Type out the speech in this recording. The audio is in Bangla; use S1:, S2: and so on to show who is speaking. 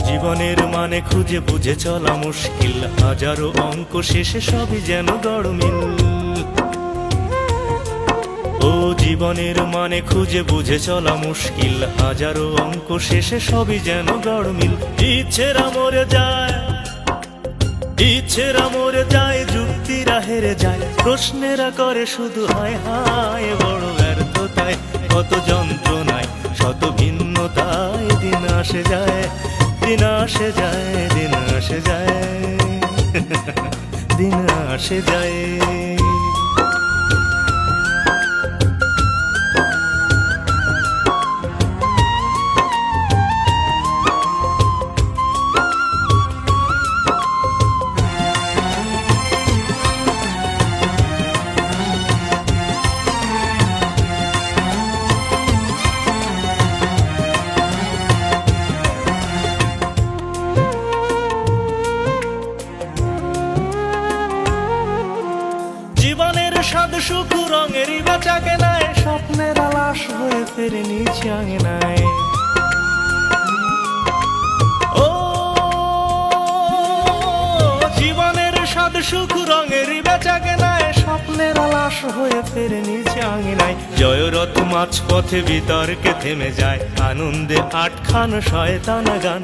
S1: জীবনের মানে খুঁজে বুঝে চলা মুশকিল, হাজারো অঙ্ক শেষে সবই যেন গড়মিল। ও জীবনের মানে খুঁজে বুঝে চলা মুশকিল, হাজারো অঙ্ক শেষে সবই যেন গড়মিল। ইচ্ছেরা মরে যায়, ইচ্ছেরা মরে যায়, যুক্তিরা হেরে যায়, প্রশ্নেরা করে শুধু হায় হায়। বড় ব্যর্থতায়, কত যন্ত্রণায়, শত ভিন্নতায় দিন আসে যায়, দিন আসে যায়, দিন আসে যায়, দিন আসে যায়। জীবনের স্বাদ সুখ রঙেরই বেচা কেনায়, স্বপ্নের আলাস হয়ে ফেরে নিচে আঙিনায়। ও জীবনের স্বাদ সুখ রঙেরই বেচা কেনায়, স্বপ্নের আলাস হয়ে ফেরে নিচে আঙিনায়। জয়রথ মাঝপথে বিতর্কে থেমে যায়, আনন্দে আটখান শয়তান গান।